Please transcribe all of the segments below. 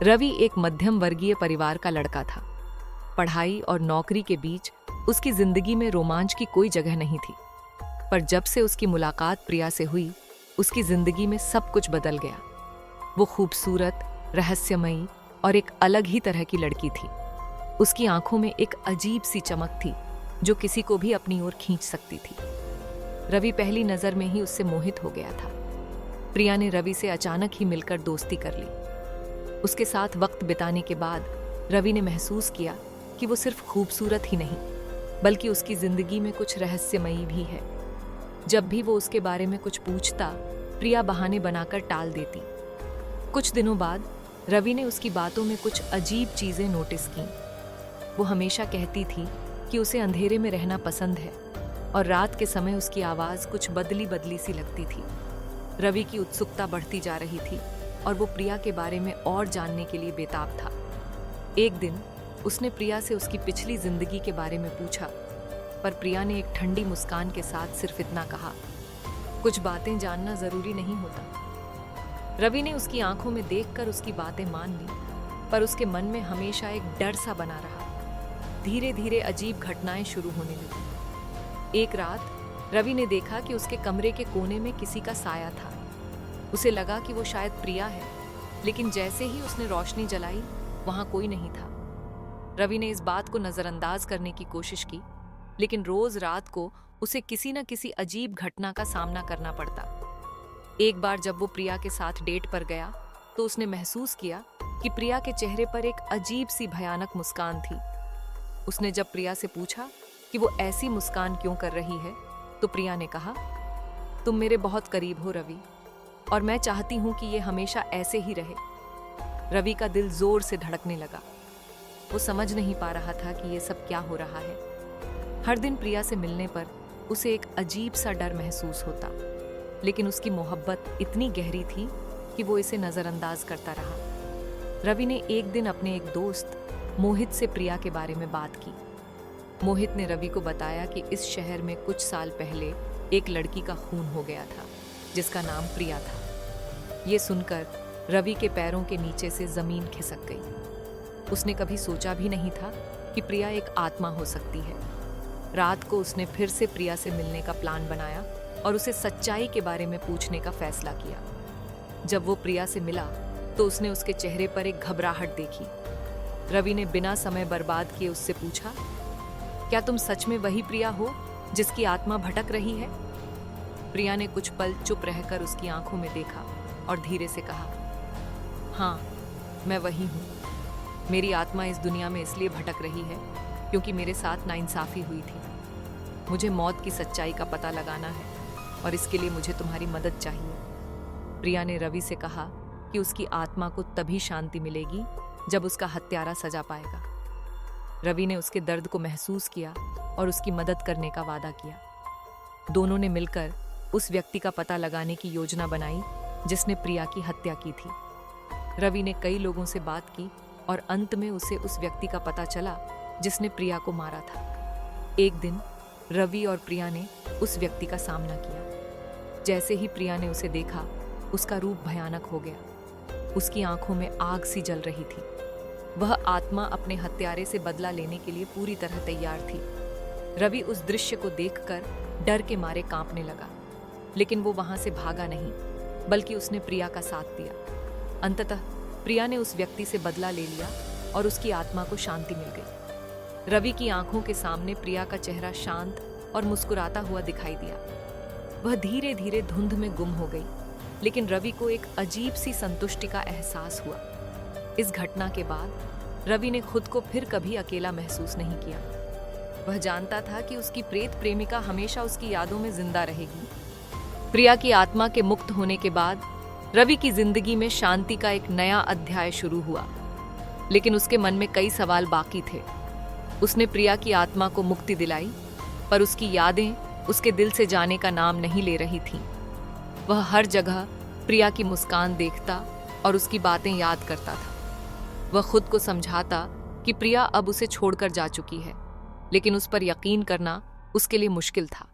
रवि एक मध्यम वर्गीय परिवार का लड़का था। पढ़ाई और नौकरी के बीच उसकी जिंदगी में रोमांच की कोई जगह नहीं थी। पर जब से उसकी मुलाकात प्रिया से हुई, उसकी जिंदगी में सब कुछ बदल गया। वो खूबसूरत, रहस्यमयी और एक अलग ही तरह की लड़की थी। उसकी आंखों में एक अजीब सी चमक थी जो किसी को भी अपनी ओर खींच सकती थी। रवि पहली नजर में ही उससे मोहित हो गया था। प्रिया ने रवि से अचानक ही मिलकर दोस्ती कर ली। उसके साथ वक्त बिताने के बाद रवि ने महसूस किया कि वो सिर्फ खूबसूरत ही नहीं, बल्कि उसकी जिंदगी में कुछ रहस्यमयी भी है। जब भी वो उसके बारे में कुछ पूछता, प्रिया बहाने बनाकर टाल देती। कुछ दिनों बाद रवि ने उसकी बातों में कुछ अजीब चीजें नोटिस की। वो हमेशा कहती थी कि उसे अंधेरे में रहना पसंद है और रात के समय उसकी आवाज कुछ बदली बदली सी लगती थी। रवि की उत्सुकता बढ़ती जा रही थी और वो प्रिया के बारे में और जानने के लिए बेताब था। एक दिन उसने प्रिया से उसकी पिछली जिंदगी के बारे में पूछा, पर प्रिया ने एक ठंडी मुस्कान के साथ सिर्फ इतना कहा, कुछ बातें जानना जरूरी नहीं होता। रवि ने उसकी आंखों में देखकर उसकी बातें मान ली, पर उसके मन में हमेशा एक डर सा बना रहा। धीरे धीरे अजीब घटनाएं शुरू होने लगी। एक रात रवि ने देखा कि उसके कमरे के कोने में किसी का साया था। उसे लगा कि वो शायद प्रिया है, लेकिन जैसे ही उसने रोशनी जलाई, वहां कोई नहीं था। रवि ने इस बात को नजरअंदाज करने की कोशिश की, लेकिन रोज रात को उसे किसी न किसी अजीब घटना का सामना करना पड़ता। एक बार जब वो प्रिया के साथ डेट पर गया, तो उसने महसूस किया कि प्रिया के चेहरे पर एक अजीब सी भयानक मुस्कान थी। उसने जब प्रिया से पूछा कि वो ऐसी मुस्कान क्यों कर रही है, तो प्रिया ने कहा, तुम मेरे बहुत करीब हो रवि, और मैं चाहती हूं कि ये हमेशा ऐसे ही रहे। रवि का दिल जोर से धड़कने लगा। वो समझ नहीं पा रहा था कि ये सब क्या हो रहा है। हर दिन प्रिया से मिलने पर उसे एक अजीब सा डर महसूस होता, लेकिन उसकी मोहब्बत इतनी गहरी थी कि वो इसे नजरअंदाज करता रहा। रवि ने एक दिन अपने एक दोस्त मोहित से प्रिया के बारे में बात की। मोहित ने रवि को बताया कि इस शहर में कुछ साल पहले एक लड़की का खून हो गया था, जिसका नाम प्रिया था। ये सुनकर रवि के पैरों के नीचे से जमीन खिसक गई। उसने कभी सोचा भी नहीं था कि प्रिया एक आत्मा हो सकती है। रात को उसने फिर से प्रिया से मिलने का प्लान बनाया और उसे सच्चाई के बारे में पूछने का फैसला किया। जब वो प्रिया से मिला, तो उसने उसके चेहरे पर एक घबराहट देखी। रवि ने बिना समय बर्बाद किए उससे पूछा, क्या तुम सच में वही प्रिया हो जिसकी आत्मा भटक रही है? प्रिया ने कुछ पल चुप रहकर उसकी आंखों में देखा और धीरे से कहा, हाँ, मैं वही हूँ। मेरी आत्मा इस दुनिया में इसलिए भटक रही है क्योंकि मेरे साथ नाइंसाफी हुई थी। मुझे मौत की सच्चाई का पता लगाना है और इसके लिए मुझे तुम्हारी मदद चाहिए। प्रिया ने रवि से कहा कि उसकी आत्मा को तभी शांति मिलेगी जब उसका हत्यारा सजा पाएगा। रवि ने उसके दर्द को महसूस किया और उसकी मदद करने का वादा किया। दोनों ने मिलकर उस व्यक्ति का पता लगाने की योजना बनाई जिसने प्रिया की हत्या की थी। रवि ने कई लोगों से बात की और अंत में उसे उस व्यक्ति का पता चला जिसने प्रिया को मारा था। एक दिन रवि और प्रिया ने उस व्यक्ति का सामना किया। जैसे ही प्रिया ने उसे देखा, उसका रूप भयानक हो गया। उसकी आंखों में आग सी जल रही थी। वह आत्मा अपने हत्यारे से बदला लेने के लिए पूरी तरह तैयार थी। रवि उस दृश्य को देखकर डर के मारे कांपने लगा, लेकिन वो वहां से भागा नहीं, बल्कि उसने प्रिया का साथ दिया। अंततः प्रिया ने उस व्यक्ति से बदला ले लिया और उसकी आत्मा को शांति मिल गई। रवि की आंखों के सामने प्रिया का चेहरा शांत और मुस्कुराता हुआ दिखाई दिया। वह धीरे धीरे धुंध में गुम हो गई, लेकिन रवि को एक अजीब सी संतुष्टि का एहसास हुआ। इस घटना के बाद रवि ने खुद को फिर कभी अकेला महसूस नहीं किया। वह जानता था कि उसकी प्रेत प्रेमिका हमेशा उसकी यादों में जिंदा रहेगी। प्रिया की आत्मा के मुक्त होने के बाद रवि की जिंदगी में शांति का एक नया अध्याय शुरू हुआ, लेकिन उसके मन में कई सवाल बाकी थे। उसने प्रिया की आत्मा को मुक्ति दिलाई, पर उसकी यादें उसके दिल से जाने का नाम नहीं ले रही थीं। वह हर जगह प्रिया की मुस्कान देखता और उसकी बातें याद करता था। वह खुद को समझाता कि प्रिया अब उसे छोड़कर जा चुकी है, लेकिन उस पर यकीन करना उसके लिए मुश्किल था।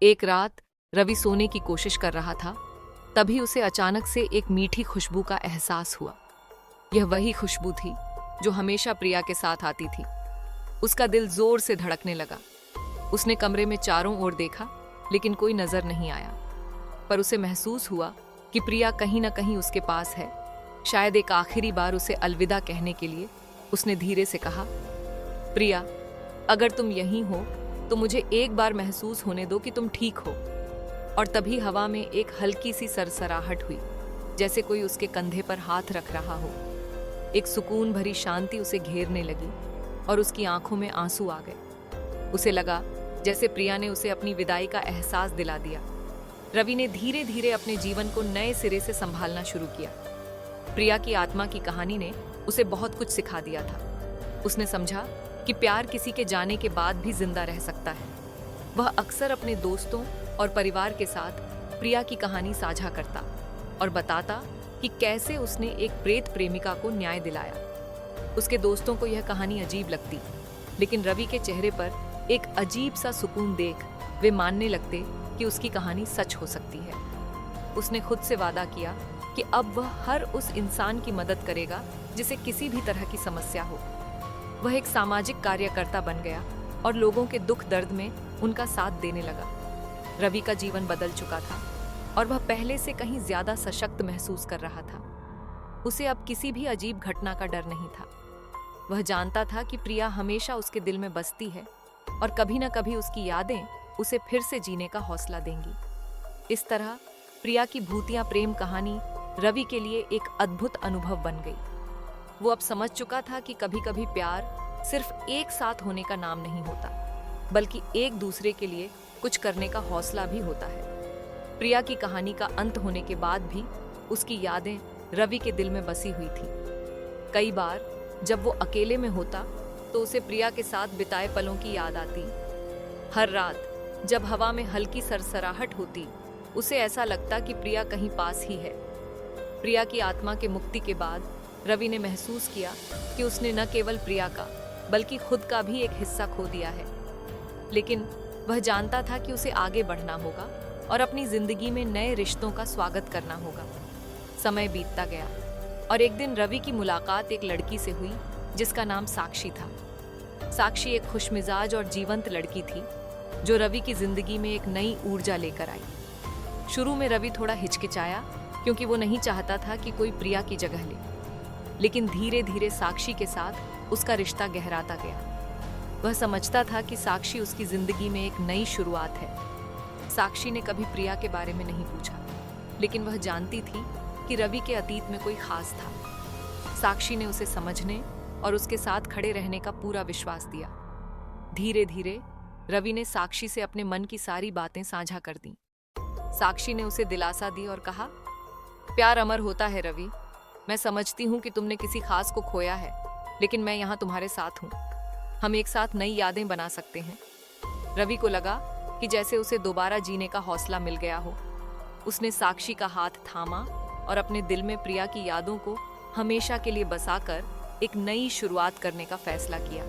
एक रात रवि सोने की कोशिश कर रहा था, तभी उसे अचानक से एक मीठी खुशबू का एहसास हुआ। यह वही खुशबू थी जो हमेशा प्रिया के साथ आती थी। उसका दिल जोर से धड़कने लगा। उसने कमरे में चारों ओर देखा, लेकिन कोई नजर नहीं आया। पर उसे महसूस हुआ कि प्रिया कहीं न कहीं उसके पास है। शायद एक आखिरी बार उसे अलविदा कहने के लिए उसने धीरे से कहा, प्रिया, अगर तुम यहीं हो तो मुझे एक बार महसूस होने दो कि तुम ठीक हो। और तभी हवा में एक हल्की सी सरसराहट हुई, जैसे कोई उसके कंधे पर हाथ रख रहा हो। एक सुकून भरी शांति उसे घेरने लगी और उसकी आंखों में आंसू आ गए। उसे लगा जैसे प्रिया ने उसे अपनी विदाई का एहसास दिला दिया। रवि ने धीरे धीरे अपने जीवन को नए सिरे से संभालना शुरू किया। प्रिया की आत्मा की कहानी ने उसे बहुत कुछ सिखा दिया था। उसने समझा कि प्यार किसी के जाने के बाद भी जिंदा रह सकता है। वह अक्सर अपने दोस्तों और परिवार के साथ प्रिया की कहानी साझा करता और बताता कि कैसे उसने एक प्रेत प्रेमिका को न्याय दिलाया। उसके दोस्तों को यह कहानी अजीब लगती, लेकिन रवि के चेहरे पर एक अजीब सा सुकून देख वे मानने लगते कि उसकी कहानी सच हो सकती है। उसने खुद से वादा किया कि अब वह हर उस इंसान की मदद करेगा जिसे किसी भी तरह की समस्या हो। वह एक सामाजिक कार्यकर्ता बन गया और लोगों के दुख दर्द में उनका साथ देने लगा। रवि का जीवन बदल चुका था और वह पहले से कहीं ज्यादा सशक्त महसूस कर रहा था। उसे अब किसी भी अजीब घटना का डर नहीं था। वह जानता था कि प्रिया हमेशा उसके दिल में बसती है और कभी न कभी उसकी यादें उसे फिर से जीने का हौसला देंगी। इस तरह प्रिया की भूतिया प्रेम कहानी रवि के लिए एक अद्भुत अनुभव बन गई। वो अब समझ चुका था कि कभी कभी प्यार सिर्फ एक साथ होने का नाम नहीं होता, बल्कि एक दूसरे के लिए कुछ करने का हौसला भी होता है। प्रिया की कहानी का अंत होने के बाद भी उसकी यादें रवि के दिल में बसी हुई थी। कई बार जब वो अकेले में होता तो उसे प्रिया के साथ बिताए पलों की याद आती। हर रात जब हवा में हल्की सरसराहट होती, उसे ऐसा लगता कि प्रिया कहीं पास ही है। प्रिया की आत्मा के मुक्ति के बाद रवि ने महसूस किया कि उसने न केवल प्रिया का बल्कि खुद का भी एक हिस्सा खो दिया है। लेकिन वह जानता था कि उसे आगे बढ़ना होगा और अपनी जिंदगी में नए रिश्तों का स्वागत करना होगा। समय बीतता गया और एक दिन रवि की मुलाकात एक लड़की से हुई जिसका नाम साक्षी था। साक्षी एक खुशमिजाज और जीवंत लड़की थी जो रवि की जिंदगी में एक नई ऊर्जा लेकर आई। शुरू में रवि थोड़ा हिचकिचाया क्योंकि वो नहीं चाहता था कि कोई प्रिया की जगह ले, लेकिन धीरे धीरे साक्षी के साथ उसका रिश्ता गहराता गया। वह समझता था कि साक्षी उसकी जिंदगी में एक नई शुरुआत है। साक्षी ने कभी प्रिया के बारे में नहीं पूछा, लेकिन वह जानती थी कि रवि के अतीत में कोई खास था। साक्षी ने उसे समझने और उसके साथ खड़े रहने का पूरा विश्वास दिया। धीरे धीरे रवि ने साक्षी से अपने मन की सारी बातें साझा कर दी। साक्षी ने उसे दिलासा दी और कहा, प्यार अमर होता है रवि। मैं समझती हूँ कि तुमने किसी खास को खोया है, लेकिन मैं यहाँ तुम्हारे साथ हूँ। हम एक साथ नई यादें बना सकते हैं। रवि को लगा कि जैसे उसे दोबारा जीने का हौसला मिल गया हो। उसने साक्षी का हाथ थामा और अपने दिल में प्रिया की यादों को हमेशा के लिए बसाकर एक नई शुरुआत करने का फैसला किया।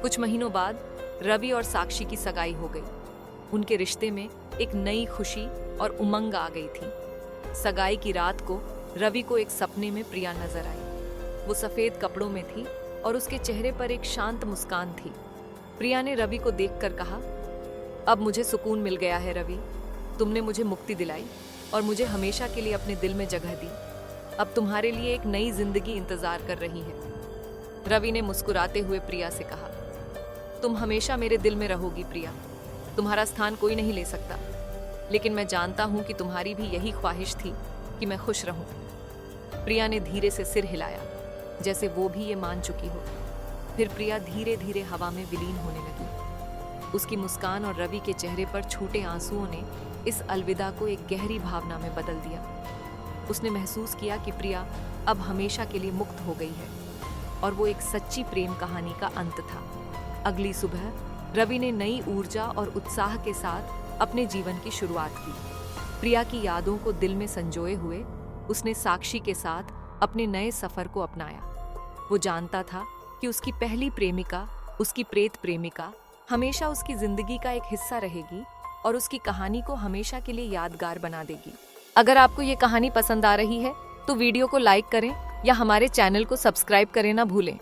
कुछ महीनों बाद रवि और साक्षी की सगाई हो गई। उनके रिश्ते में एक नई खुशी और उमंग आ गई थी। सगाई की रात को रवि को एक सपने में प्रिया नजर आई। वो सफेद कपड़ों में थी और उसके चेहरे पर एक शांत मुस्कान थी। प्रिया ने रवि को देखकर कहा, अब मुझे सुकून मिल गया है रवि। तुमने मुझे मुक्ति दिलाई और मुझे हमेशा के लिए अपने दिल में जगह दी। अब तुम्हारे लिए एक नई जिंदगी इंतजार कर रही है। रवि ने मुस्कुराते हुए प्रिया से कहा, तुम हमेशा मेरे दिल में रहोगी प्रिया। तुम्हारा स्थान कोई नहीं ले सकता, लेकिन मैं जानता हूं कि तुम्हारी भी यही ख्वाहिश थी कि मैं खुश रहूं। प्रिया ने धीरे से सिर हिलाया, जैसे वो भी ये मान चुकी हो। फिर प्रिया धीरे धीरे हवा में विलीन होने लगी। उसकी मुस्कान और रवि के चेहरे पर छूटे आंसुओं ने इस अलविदा को एक गहरी भावना में बदल दिया। उसने महसूस किया कि प्रिया अब हमेशा के लिए मुक्त हो गई है और वो एक सच्ची प्रेम कहानी का अंत था। अगली सुबह रवि ने नई ऊर्जा और उत्साह के साथ अपने जीवन की शुरुआत की। प्रिया की यादों को दिल में संजोए हुए उसने साक्षी के साथ अपने नए सफर को अपनाया। वो जानता था कि उसकी पहली प्रेमिका, उसकी प्रेत प्रेमिका, हमेशा उसकी जिंदगी का एक हिस्सा रहेगी और उसकी कहानी को हमेशा के लिए यादगार बना देगी। अगर आपको ये कहानी पसंद आ रही है तो वीडियो को लाइक करें या हमारे चैनल को सब्सक्राइब करें ना भूलें।